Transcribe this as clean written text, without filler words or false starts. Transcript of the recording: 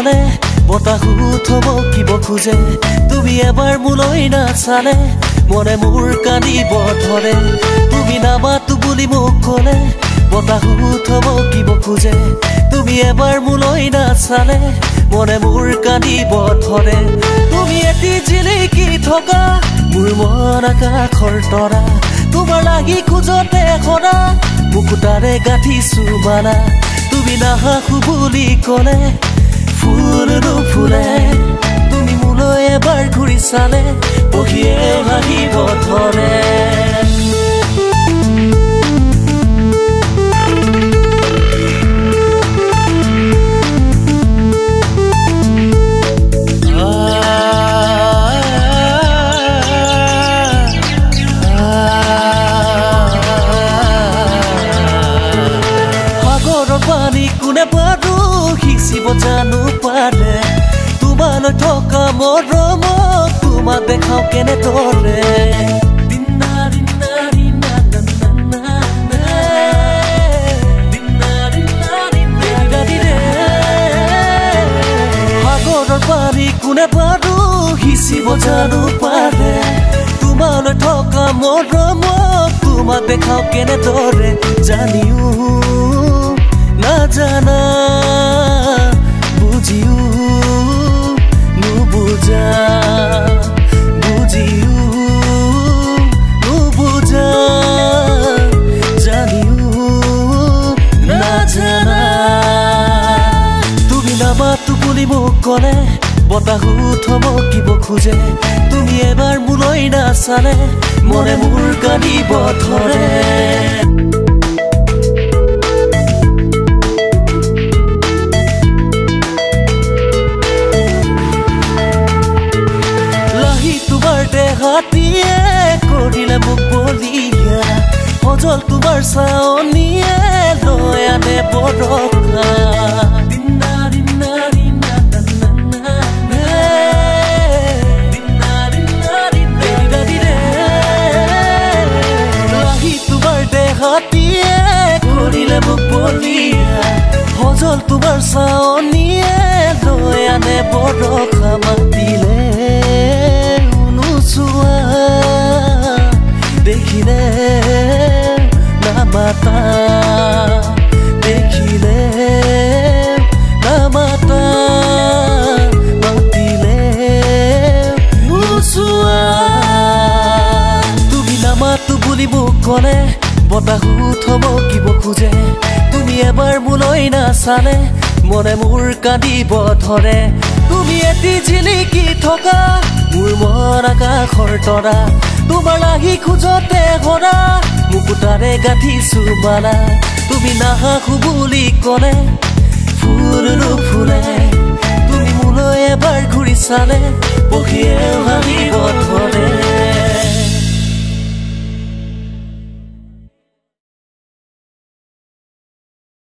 কলে বতাহু থমকিব খোজে তুমি এবাৰ মুলৈ নাচালে মনে মোৰ কান্দিব ধৰে তুমি নামাতো বুলি মোক কলে বতাহু থমকিব খোজে তুমি এবাৰ মুলৈ নাচালে মনে মোৰ কান্দিব ধৰে তুমি এটি জিলিকি থকা মোৰ মন আকাশৰ তৰা তোমাৰ লাগি খোজতে খৰা মুকুতাৰে গাঁঠিছো মালা তুমি নাহাসু বুলি কলে ফুল নুফুলে তুমি মোলৈ এবাৰ ঘূৰি চালে বহিয়ে ভাঙিব ধৰে কোনে পাৰো শিকিব জানো পাৰে তোমালৈ থকা মৰম তোমাক দেখাও কেনে দৰে সাগৰৰ পানী কোনে পাৰো শিকিব জানো পাৰে তোমালৈ থকা মৰম তোমাক দেখাও কেনে দৰে জানিও নাজানা বুঝিও নুবুজা বুঝিও নুবুজা জানিও নাজানা তুমি নামাতো বুলি মোক কলে বতাহু থমকিব খোজে তুমি এবাৰ মুলৈ নাচালে মনে মোৰ কান্দিব ধৰে হাতিয়ে কৰিলে মোক বলিয়া সজল তোমাৰ চাৱনিয়ে লৈ আনে বৰষা লাহি তোমাৰ দেহাতিয়ে কৰিলে মোক বলিয়া সজল তোমাৰ চাৱনিয়ে লৈ আনে বৰষা মাতিলে দেখিলে নামাতা দেখিলে নামাতা মাতিলে নুচুৱা তুমি নামাতো বুলি মোক কলে বতাহু থমকিব খোজে তুমি এবাৰ মুলৈ নাচালে মনে মোৰ কান্দিব ধৰে তুমি এটি জিলিকি থকা মোৰ মন আকাশৰ তৰা তোমাৰ লাগি খোজতে খৰা মুকুতাৰে গাঁঠিছো মালা তুমি নাহাসু বুলি কলে ফুল নুফুলে তুমি মোলৈ এবাৰ ঘূৰি চালে বহিয়ে ভাঙিব ধৰে